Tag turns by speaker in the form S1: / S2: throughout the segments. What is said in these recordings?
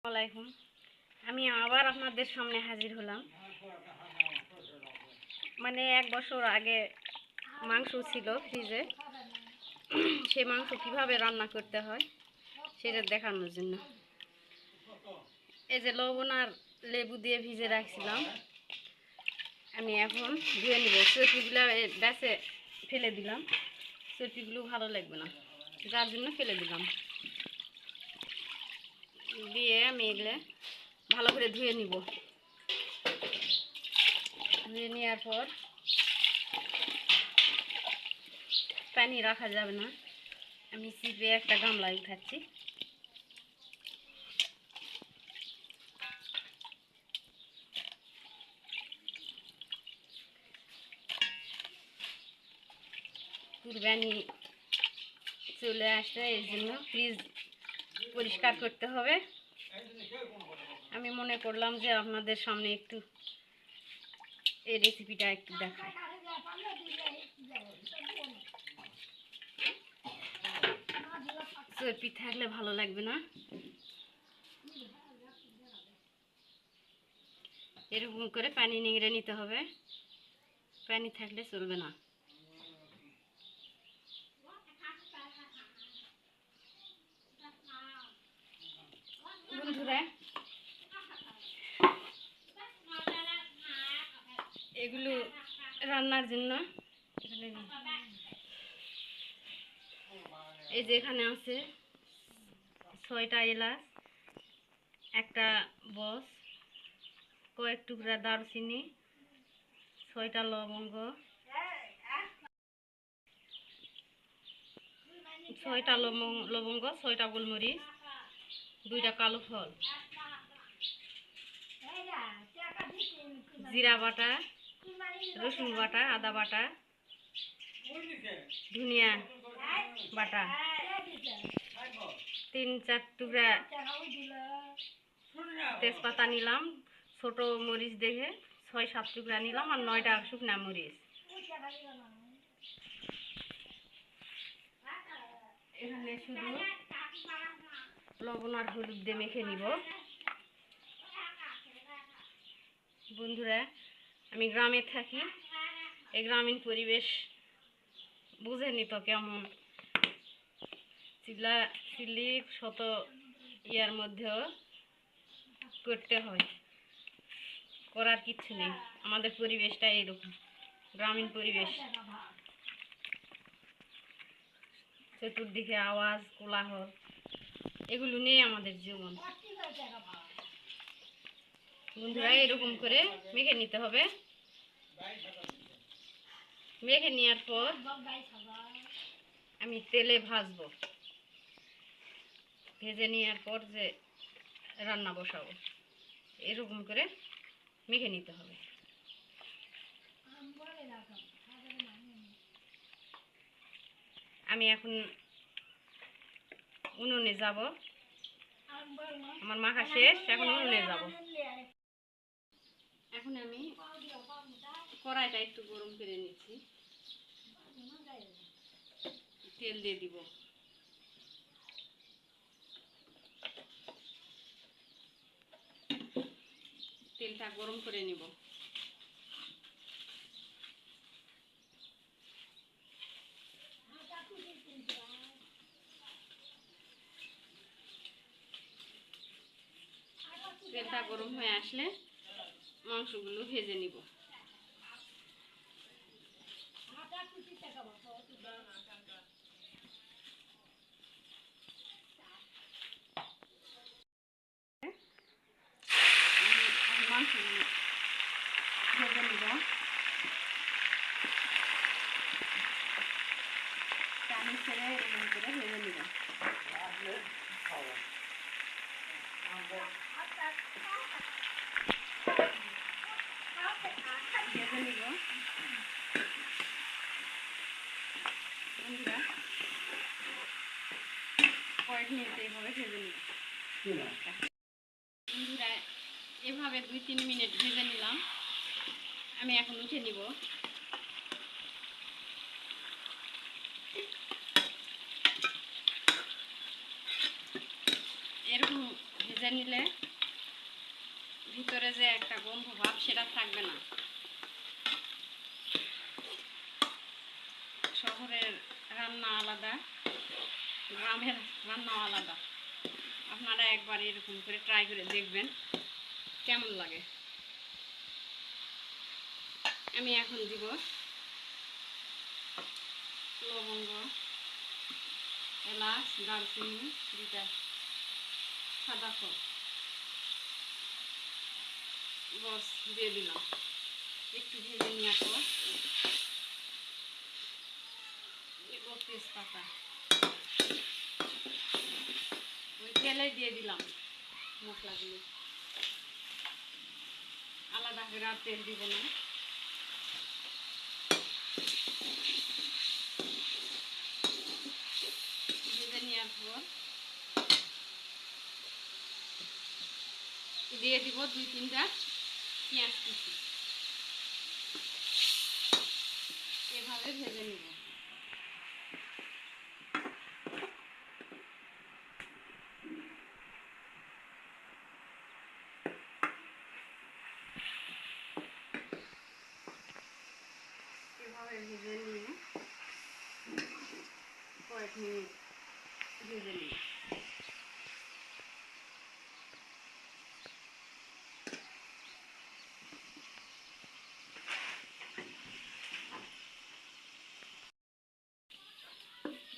S1: আসসালামাইকুম। আমি আবার আপনাদের সামনে হাজির হলাম। মানে 1 বছর আগে মাংস ছিল ফ্রিজে, সেই মাংস কিভাবে রান্না করতে হয় সেটা দেখানোর জন্য। এই যে লবণ আর লেবু দিয়ে ভিজে রাখছিলাম, আমি এখন ধুয়ে নিব। চর্বিগুলো বেছে ফেলে দিলাম, চর্বিগুলো ভালো লাগবে না, যার জন্য ফেলে দিলাম। দিয়ে আমি এগুলো ভালো করে ধুয়ে নিব। ধুয়ে নেওয়ার পর পানি রাখা যাবে না, আমি চিপে একটা গামলায় উঠাচ্ছি। কুরবানি চলে আসছে, এই জন্য ফ্রিজ পরিষ্কার করতে হবে। আমি মনে করলাম যে আপনাদের সামনে একটু এই রেসিপিটা একটু দেখাই। চর্বি থাকলে ভালো লাগবে না, এরকম করে পানি নিংড়ে নিতে হবে, পানি থাকলে চলবে না। বন্ধুরা, এগুলো রান্নার জন্য এই যে এখানে আছে 6টা এলাচ, একটা বস, কয়েক টুকরা দারচিনি, 6টা লবঙ্গ, 6টা লবঙ্গ, 6টা গোলমরিচ, 2টা কালো ফল, জিরা বাটা, রসুন বাটা, আদা বাটা, ধনিয়া বাটা, 3-4 টুকরা তেজপাতা নিলাম, ছোট মরিচ দেখে 6-7 টুকরা নিলাম, আর 9টা শুকনা মরিচ। এখানে শুধু লবণ আর হলুদ দিয়ে মেখে নিব। বন্ধুরা, আমি গ্রামে থাকি, এই গ্রামীণ পরিবেশ বুঝেনি তো কেমন, চিল্লি শত ইয়ার মধ্যেও করতে হয়, করার কিচ্ছু নেই। আমাদের পরিবেশটা এইরকম, গ্রামীণ পরিবেশ, চতুর্দিকে আওয়াজ, কোলাহল, এগুলো নিয়ে আমাদের জীবন। বন্ধুরা, এরকম করে মেখে নিতে হবে। মেখে নেওয়ার পর আমি তেলে ভাজবো, ভেজে নেওয়ার পর যে রান্না বসাবো, এরকম করে মেখে নিতে হবে। আমি এখন উনুনে যাব, আমার মাখা শেষ, এখন উনুনে যাব। এখন আমি কড়াইটা একটু গরম করে নিচ্ছি, তেল দিয়ে দিব। তেলটা গরম করে নিব। তেলটা গরম হয়ে আসলে মাংসগুলো ভেজে নিব। মাংসগুলো ভেজে নিব, পানি ছেড়ে এরকম করে ভেজে নিব। ভেজে নিব। বন্ধুরা, কয়েক মিনিট এইভাবে ভেজে নিব। বন্ধুরা, এভাবে 2-3 মিনিট ভেজে নিলাম, আমি এখন উঠে নিব। এরকম ভেজে ভেজে নিলে ভিতরে যে একটা গন্ধ ভাব সেটা থাকবে না। শহরের রান্না আলাদা, গ্রামের রান্নাও আলাদা। আপনারা একবার এরকম করে ট্রাই করে দেখবেন কেমন লাগে। আমি এখন দিব লবঙ্গ, এলাচ, দারচিনি, দুটা সাদা ফল, বস দিয়ে দিলাম। একটু ভেজে নেওয়ার পর তেজপাতা ওই তেলে দিয়ে দিলাম মশলাগুলো। আলাদা করে আর তেল দিব না। ভেজে নেওয়ার পর দিয়ে দিব 2-3টা পেঁয়াজ কুচি। এভাবে ভেজে নিব। এভাবে ভেজে নিয়ে কয়েক মিনিট ভেজে নিই।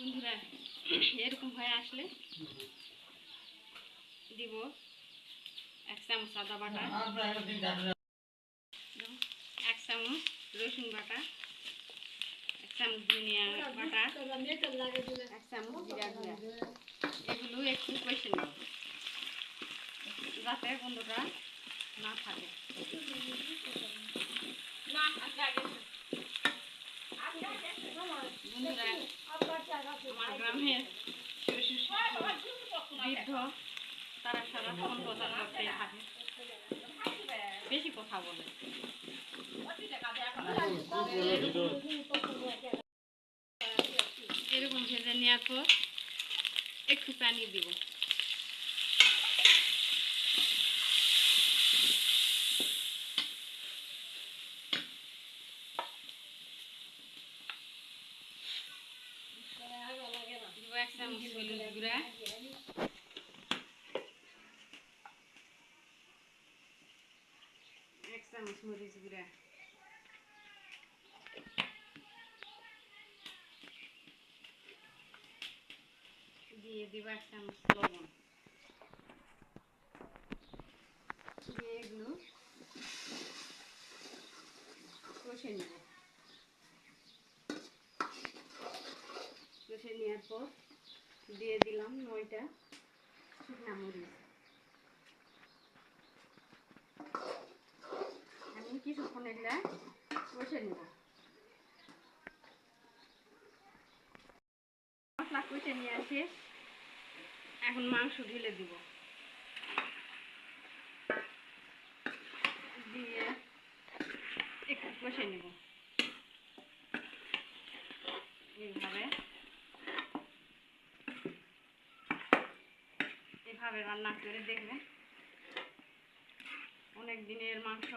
S1: বন্ধুরা এরকম হয়ে আসলে দিব 1 চামচ আদা বাটা, 1 চামচ রসুন বাটা, 1 চামচ ধনিয়া বাটা, 1 চামচ জিরা গুঁড়া। এগুলো একটু কষে নেব যাতে গন্ধটা না থাকে। বন্ধুরা আমার গ্রামের বৃদ্ধ তারা সারাক্ষণ বাজার করতে থাকে, বেশি কথা বলে। এরকম ভেজে নেওয়ার পর একটু পানি দিব। দিব 1 চামচ হলুদ গুঁড়া, 1 চামচ মরিচ গুঁড়া, দিয়ে দিব 1 চামচ লবণ। দিয়ে এগুলো কষে নেব। কষে নেওয়ার পর দিয়ে দিলাম 9টা শুকনা মরিচ। আমি কিছুক্ষণ এগুলা কষে নেব। মশলা কষে নিয়ে আসে, এখন মাংস ঢেলে দিব। দিয়ে একটু কষে নেব। এভাবে রান্না করে দেখবেন অনেক দিনের মাংস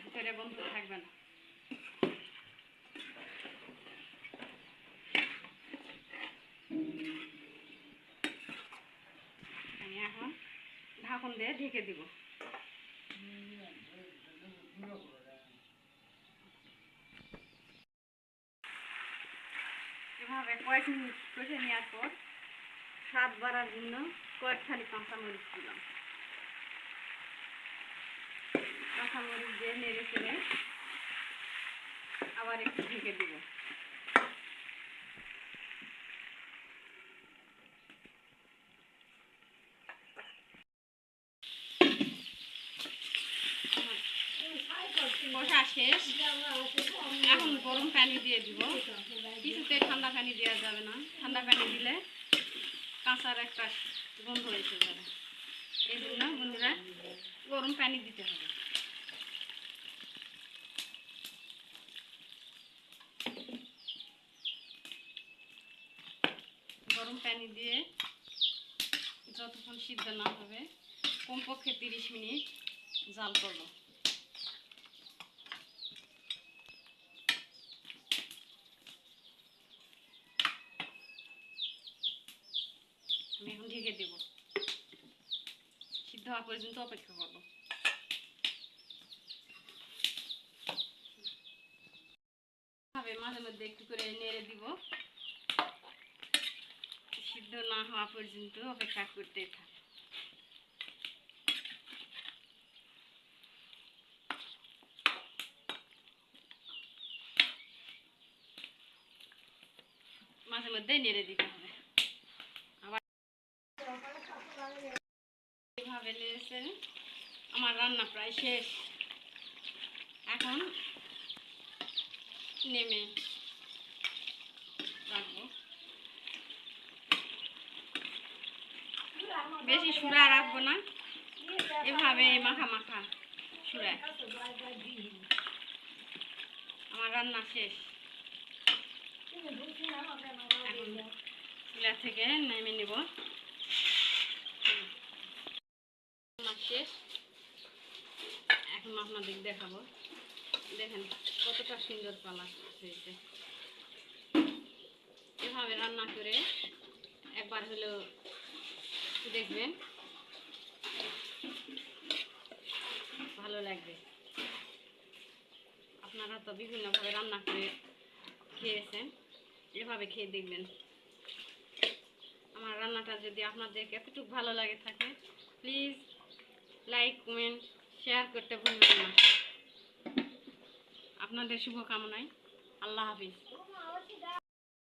S1: ভিতরে গন্ধ থাকবে না। আমি এখন ঢাকন দিয়ে ঢেকে দিব। এভাবে কয়েক মিনিট কষে নেওয়ার পর স্বাদ বাড়ার জন্য কয়েকখানি কাঁচামরিচ দিলাম। কাঁচামরিচ দিয়ে নেড়ে চেড়ে আবার একটু ঢেকে দিব। কষা শেষ, এখন গরম পানি দিয়ে দিব। কিছুতে ঠান্ডা পানি দেওয়া যাবে না, ঠান্ডা পানি দিলে কাঁচার একটা গন্ধ এসে যাবে। এই জন্য বন্ধুরা গরম পানি দিতে হবে। গরম পানি দিয়ে যতক্ষণ সিদ্ধ না হবে কমপক্ষে 30 মিনিট জাল করব। আমি এখন ঢেকে দেব, সিদ্ধ হওয়া পর্যন্ত অপেক্ষা করব। মাঝে মধ্যে একটু করে নেড়ে দিব, সিদ্ধ না হওয়া পর্যন্ত অপেক্ষা করতে থাক। মাঝে মধ্যে নেড়ে দিতে হবে। আবার এভাবে লেগেছে। আমার রান্না প্রায় শেষ, এখন নেমে রাখবো। বেশি সুরা রাখবো না, এভাবে মাখা মাখা সুরা। আমার রান্না শেষ, এখন চুলা থেকে নেমে নিব। রান্না শেষ, এখন আপনাদের দেখাবো। দেখেন কতটা সুন্দর কালার হয়েছে। এভাবে রান্না করে একবার হলেও দেখবেন, ভালো লাগবে। আপনারা তো বিভিন্নভাবে রান্না করে খেয়েছেন, এভাবে খেয়ে দেখবেন। আমার রান্নাটা যদি আপনাদের এতটুকু ভালো লাগে থাকে, প্লিজ লাইক কমেন্ট শেয়ার করতে ভুলবেন না। আপনাদের শুভকামনায়, আল্লাহ হাফিজ।